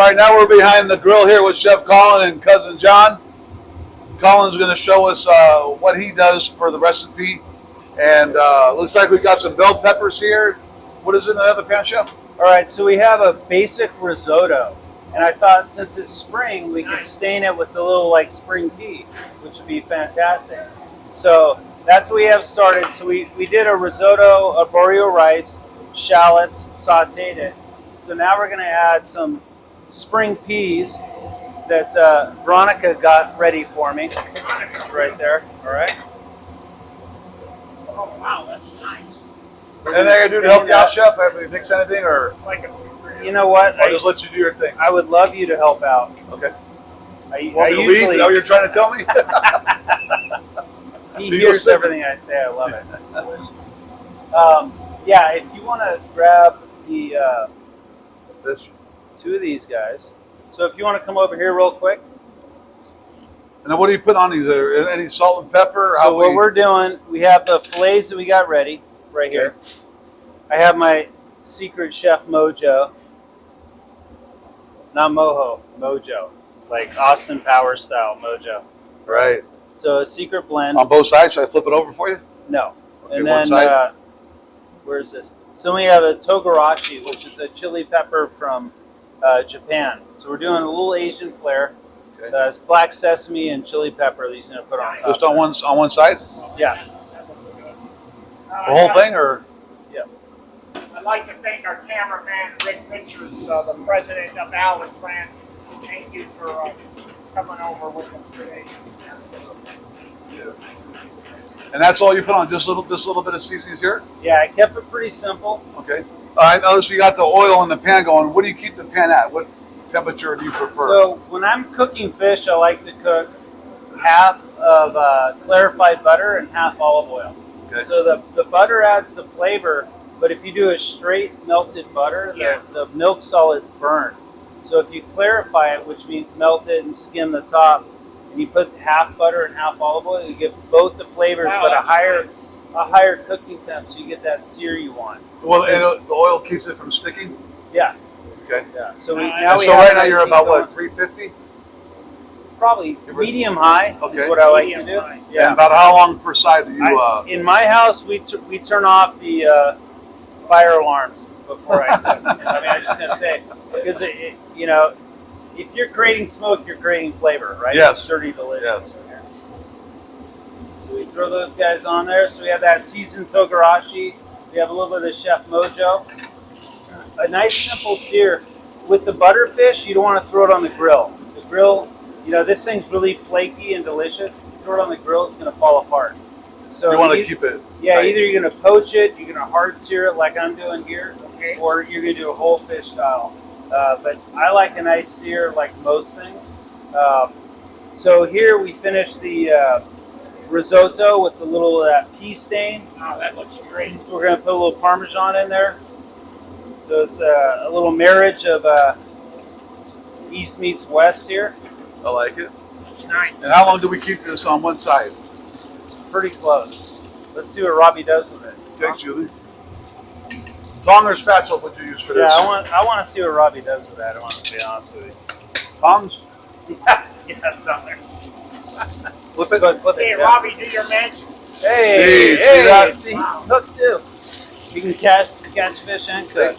right, now we're behind the grill here with Chef Colin and Cousin John. Colin's going to show us what he does for the recipe. And looks like we got some bell peppers here. What is in the other pan, Chef? All right, so we have a basic risotto. And I thought since it's spring, we could stain it with a little like spring pea, which would be fantastic. So that's what we have started. So we did a risotto, arborio rice, shallots, sauteed it. So now we're going to add some spring peas that Veronica got ready for me. It's right there. All right. Oh, wow, that's nice. Anything I can do to help you out, Chef? Have we mix anything, or It's like a You know what? I'll just let you do your thing? I would love you to help out. Okay. I Want me to leave? usually Is that what you're trying to tell me? he So you'll hears sit- everything I say. I love it. That's delicious. Yeah, if you want to grab the Fish. two of these guys. So if you want to come over here real quick. And then what do you put on these? Any salt and pepper? So what we're doing, we have the fillets that we got ready right here. I have my secret chef mojo. Not mojo, mojo. Like Austin Powers style mojo. Right. So a secret blend. On both sides? Should I flip it over for you? No. Okay, And one then, side. where's this? So we have a togarashi, which is a chili pepper from Japan. So we're doing a little Asian flair. Okay. It's black sesame and chili pepper that he's going to put on top. Just on one side? Yeah. That looks good. The whole thing, or? I'd like to thank our cameraman, Rick Richards, the president of Allen Plant. Thank you for coming over with us today. And that's all you put on? Just a little bit of seasonings here? Yeah, I kept it pretty simple. Okay. I noticed you got the oil in the pan going. What do you keep the pan at? What temperature do you prefer? So when I'm cooking fish, I like to cook half of clarified butter and half olive oil. Okay. So the butter adds the flavor, but if you do a straight melted butter, Yeah. the milk solids burn. So if you clarify it, which means melt it and skim the top, and you put half butter and half olive oil, you get both the flavors, Wow, but that's nice. a higher cooking temp, so you get that sear you want. Well, and the oil keeps it from sticking? Yeah, Okay. yeah. So we And now And we so have right a now nice you're heat about, going. what, 350? Probably Give it- medium high is Okay. what I like to Medium do. high. And Yeah. about how long per side do you, In my house, we turn off the fire alarms before I cook. I mean, I'm just gonna say because you know, if you're creating smoke, you're creating flavor, right? Yes. It's dirty delicious. Yes. So we throw those guys on there. So we have that seasoned togarashi. We have a little bit of Chef Mojo. A nice simple sear. With the butterfish, you don't want to throw it on the grill. The grill, you know, this thing's really flaky and delicious. If you throw it on the grill, it's going to fall apart. So you want to you- keep it Yeah, tight. either you're going to poach it, you're going to hard sear it like I'm doing here, Okay. or you're going to do a whole fish style. But I like a nice sear like most things. So here we finish the risotto with a little of that pea stain. Wow, that looks great. We're going to put a little Parmesan in there. So it's a little marriage of East meets West here. I like it. It's nice. And how long do we keep this on one side? It's pretty close. Let's see what Robbie does with it. Thanks, Julie. Tong or spatula would you use for Yeah, this? I want to see what Robbie does with that. I want to be honest with you. Tongs? Yeah, it's on there. Flip it? But flip Hey, it. Yeah. Robbie, do your mention. Hey, Hey, see that? See, Wow. he cooked too. You can catch fish and cook.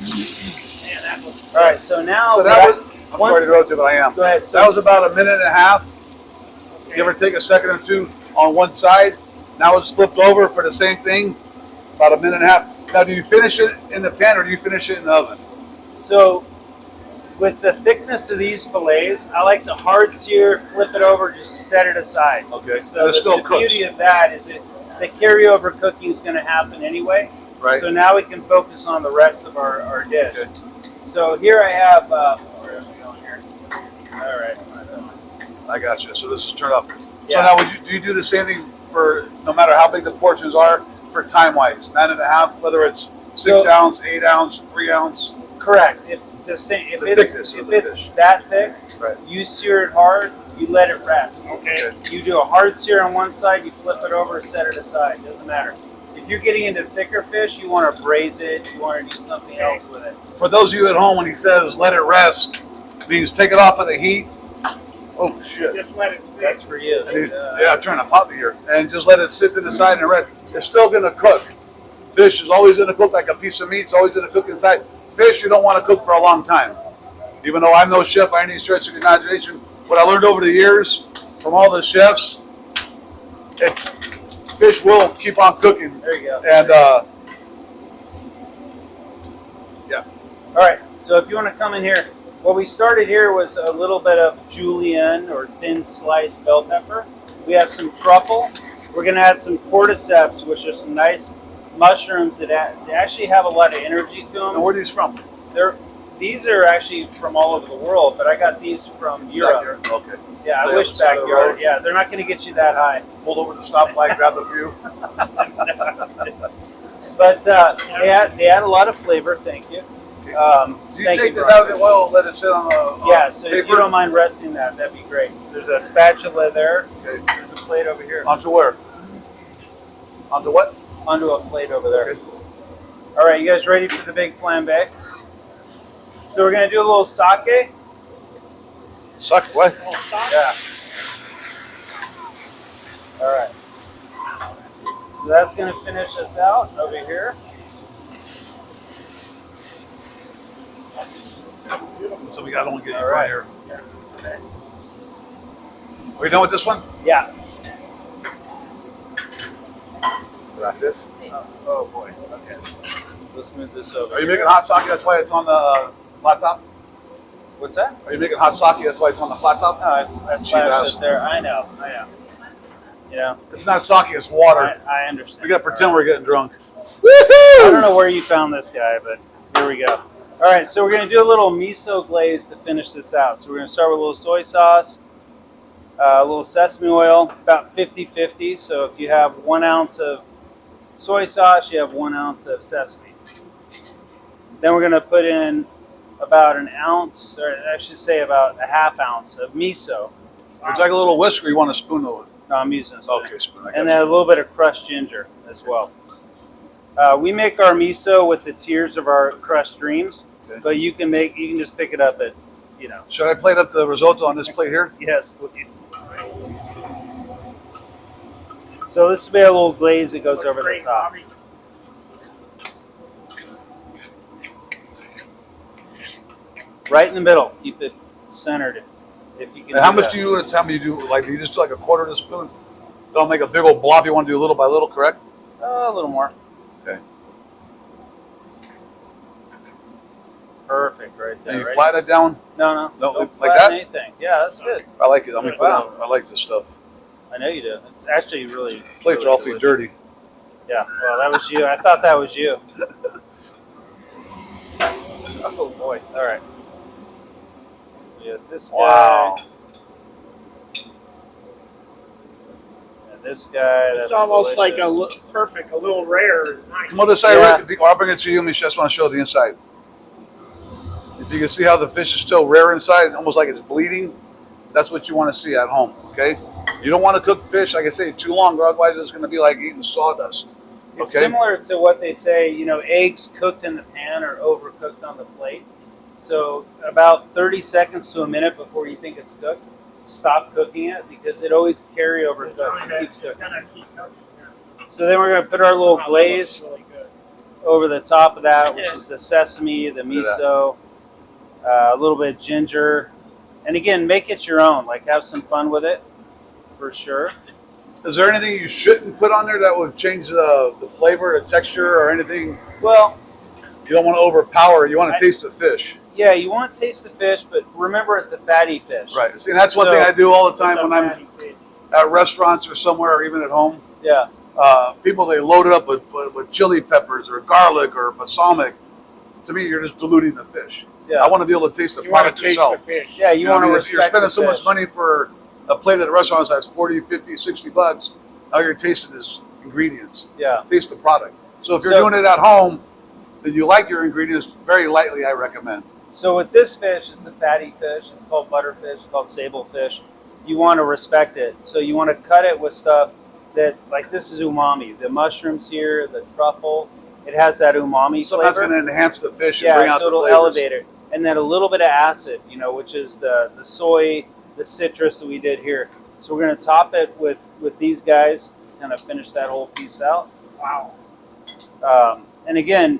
Man, that looks All right, so now So that was, I'm once- sorry to interrupt you, but I am. go ahead. So That was about a minute and a half. okay. Give or take a second or two on one side. Now it's flipped over for the same thing, about a minute and a half. Now, do you finish it in the pan or do you finish it in the oven? So with the thickness of these fillets, I like to hard sear, flip it over, just set it aside. Okay, So and it still the cooks, beauty of that is the carryover cooking is going to happen anyway. right? So now we can focus on the rest of our dish. Okay. So here I have. Where are we going here? All right. It's not going. I got you. So this is turned up. So Yeah. now, do you do the same thing for no matter how big the portions are for time wise? 9.5, whether it's 6 So- ounce, 8 ounce, 3 ounce. Correct. If if The it's thickness of if the it's fish. that thick, Right. you sear it hard. You let it rest. Okay. Okay. You do a hard sear on one side. You flip it over, set it aside. Doesn't matter. If you're getting into thicker fish, you want to braise it. You want to do something else with it. For those of you at home, when he says let it rest, means take it off of the heat. Oh shit! Just let it sit. That's for you. Yeah, I'm trying to pop it here, and just let it sit to the side and rest. It's still gonna cook. Fish is always gonna cook like a piece of meat. It's always gonna cook inside. Fish you don't want to cook for a long time. Even though I'm no chef by any stretch of the imagination, what I learned over the years from all the chefs, it's fish will keep on cooking. There you go. And yeah. All right. So if you want to come in here, what we started here was a little bit of julienne or thin sliced bell pepper. We have some truffle. We're going to add some cordyceps, which are some nice mushrooms that they actually have a lot of energy to them. And where are these from? These are actually from all over the world, but I got these from Europe. Okay. Yeah, I They wish have a side of the backyard. road? Yeah, they're not going to get you that high. Pulled over the stop light, grabbed a few. But they add a lot of flavor. Thank you. Do you Thank take you, this Brian. out of the oil and let it sit on a Yeah, so if you paper? don't mind resting that, that'd be great. There's a spatula there. Okay. There's a plate over here. Onto where? Onto what? Onto a plate over there. Okay. All right, you guys ready for the big flambe? So we're gonna do a little sake. Suck what? Oh, stop. Yeah. All right. So that's gonna finish us out over here. So we got to only get you All right. right here. Are you done with this one? Yeah. Gracias. Oh boy. Okay. Let's move this over. Are you making hot sake? That's why it's on the flat top? What's that? Are you making hot sake? That's why it's on the flat top? No, I Cheap ass. flashed it there. I know. You know, It's not sake, it's water. I understand. We got to pretend All we're getting drunk. right. I don't know where you found this guy, but here we go. All right, so we're going to do a little miso glaze to finish this out. So we're going to start with a little soy sauce, a little sesame oil, about 50-50. So if you have 1 ounce of soy sauce, you have 1 ounce of sesame. Then we're going to put in about an ounce, or I should say about a half ounce of miso. Would you like a little whisk or you want a spoon of it? No, I'm using a spoon. Okay, spoon. I got And then a you. little bit of crushed ginger as well. We make our miso with the tears of our crushed dreams, Okay. but you can just pick it up at, Should I plate up the risotto on this plate here? yes, please. So this will be a little glaze that goes Looks over the great, top. Bobby. Right in the middle. Keep it centered if you can. And how much that. do you tell me you do? Like, do you just do like a quarter of a spoon? Don't make a big old blob. You want to do little by little, correct? A little more. Okay. Perfect, right there. And you right? flatten it down. No, No, don't like flatten that? anything. Yeah, that's good. I like it. I mean, Wow. I like this stuff. I know you do. It's actually really. Plates are really awfully delicious. dirty. Yeah, well, that was you. I thought that was you. Oh boy! All right. So we have this guy. Wow. And this guy. That's It's almost delicious. like perfect, a little rare is nice. Come on this side, Yeah. Rick. Or I'll bring it to you. I just want to show the inside. If you can see how the fish is still rare inside, almost like it's bleeding, that's what you want to see at home, okay? You don't want to cook fish, like I say, too long, or otherwise it's going to be like eating sawdust. It's Okay. similar to what they say. Eggs cooked in the pan or overcooked on the plate. So about 30 seconds to a minute before you think it's cooked, stop cooking it because it always carryover It's cooks. gonna, It keeps it's cooking. gonna keep cooking. Yeah. So then we're going to put our little Wow, that glaze looks really good. over the top of that, which is the sesame, the miso, a little bit of ginger, and again, make it your own. Like, have some fun with it, for sure. Is there anything you shouldn't put on there that would change the flavor, the texture, or anything? Well, You don't want to overpower it. You want to taste the fish. yeah, you want to taste the fish, but remember it's a fatty fish. Right. See, that's one So- thing I do all the time It's a when I'm fatty fish. at restaurants or somewhere, or even at home. Yeah. People, they load it up with chili peppers or garlic or balsamic. To me, you're just diluting the fish. Yeah. I want to be able to taste the You want product to taste itself. the fish. Yeah, you know what want I to mean? respect You're spending the so much fish. money for a plate at the restaurant that's 40, 50, 60 bucks. All you're tasting is ingredients. Yeah. Taste the product. So if you're So- doing it at home and you like your ingredients, very lightly I recommend. So with this fish, it's a fatty fish. It's called butterfish. It's called sable fish. You want to respect it. So you want to cut it with stuff that like this is umami. The mushrooms here, the truffle, it has that umami So that's flavor. going to enhance the fish and Yeah, bring out so the it'll flavors. elevate it, and then a little bit of acid, which is the soy, the citrus that we did here. So we're gonna top it with these guys, kind of finish that whole piece out. Wow. And again,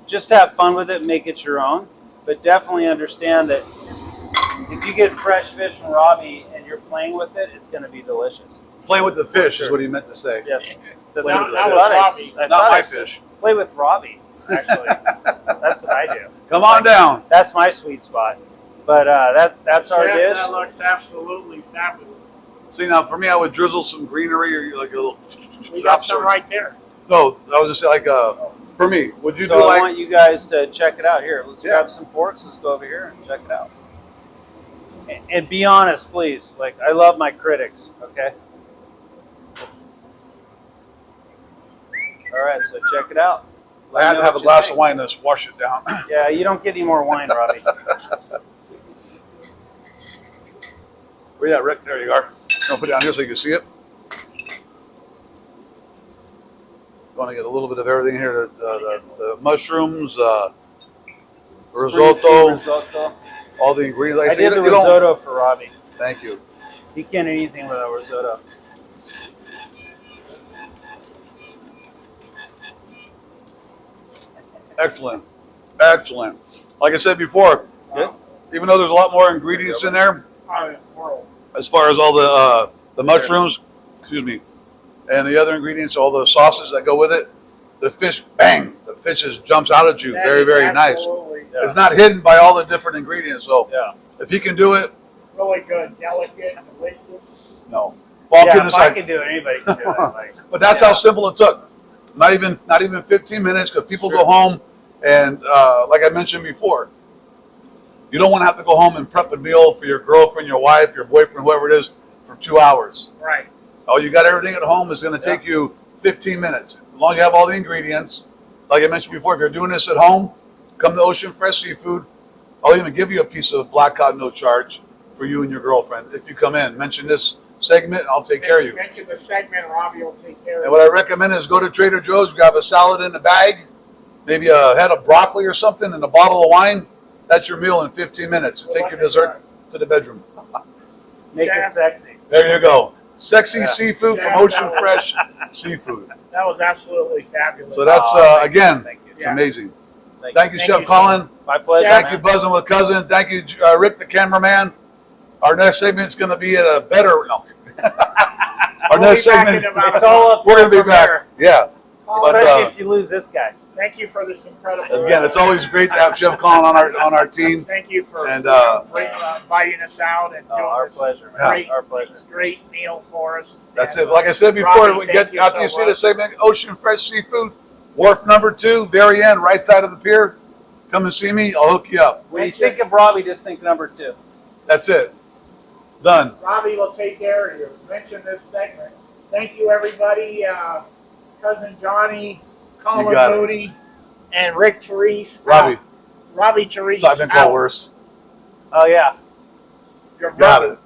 just have fun with it, make it your own, but definitely understand that if you get fresh fish from Robbie and you're playing with it, it's going to be delicious. Play with the fish Sure. is what he meant to say. Yes, that's Play what with the I fish. thought. I Not thought my I said, fish. play with Robbie. Actually, that's what I do. Come on down. That's my sweet spot. But that's our Chef, dish. that looks absolutely fabulous. See, now for me, I would drizzle some greenery or like a little We drop got some some. right there. No, I was just saying, like, for me, would you So do I like, want you guys to check it out. Here, let's Yeah. grab some forks. Let's go over here and check it out. And be honest, please. Like, I love my critics, okay? All right, so check it out. I had to have a glass of wine to wash it down. Yeah, you don't get any more wine, Robbie. Where you at, Rick? There you are. I'll put it down here so you can see it. Want to get a little bit of everything here. The mushrooms, risotto, Risotto. all the ingredients. Like I say, did the you don't- risotto for Robbie. Thank you. He can't eat anything without risotto. Excellent. Excellent. Like I said before, Good. even though there's a lot more ingredients in there, Out of the world. as far as all the mushrooms, excuse me, and the other ingredients, all the sauces that go with it, the fish, bang, the fish just jumps out at you. That Very, is very nice. absolutely Yeah. It's not hidden by all the different ingredients. So Yeah. if he can do it, Really good, delicate, delicious. no. Well, Yeah, kidding if I aside, can do it, anybody can do it. Like, but that's yeah. how simple it took. Not even 15 minutes because people Sure. go home and like I mentioned before, you don't want to have to go home and prep a meal for your girlfriend, your wife, your boyfriend, whoever it is, for 2 hours. Right. Oh, you got everything at home. It's going to take you 15 minutes. As long as you have all the ingredients. Like I mentioned before, if you're doing this at home, come to Ocean Fresh Seafood. I'll even give you a piece of black cod no charge for you and your girlfriend. If you come in, mention this segment and I'll take care of you. Mention the segment, Robbie will take care And of what it. I recommend is go to Trader Joe's, grab a salad in the bag, maybe a head of broccoli or something, and a bottle of wine. That's your meal in 15 minutes. And take your dessert to the bedroom. Make Chef. it sexy. There you go. Sexy Yeah. seafood from Yeah. Ocean Fresh Seafood. That was absolutely fabulous. So that's, again, Thank you. it's Yeah. amazing. Thank Thank you, Thank Chef you, Colin. My pleasure. Thank man. you, Buzzing with Cousin. Thank you, Rick, the cameraman. Our next segment's going to be at a better, no. Our We'll next be back segment, in about It's all up we're there going to be from back. here, Yeah. But, especially if you lose this guy. Thank you for this incredible. Again, it's always great to have Chef Colin on our team. Thank you for And, inviting us out and Oh, doing our this pleasure, man. great, Our pleasure. this great meal for us. That's And, it. Like I said before, Robbie, we thank get you after so you see much. the segment, Ocean Fresh Seafood, wharf number 2, very end, right side of the pier. Come and see me. I'll hook you up. When you Thank you. think of Robbie, just think number 2. That's it. Done. Robbie will take care of you. Mention this segment. Thank you, everybody. Cousin Johnny, Colin got it. Moody, and Rick Therese. Robbie. Robbie Therese. I've been called out. worse. Oh yeah. Your Got brother. it.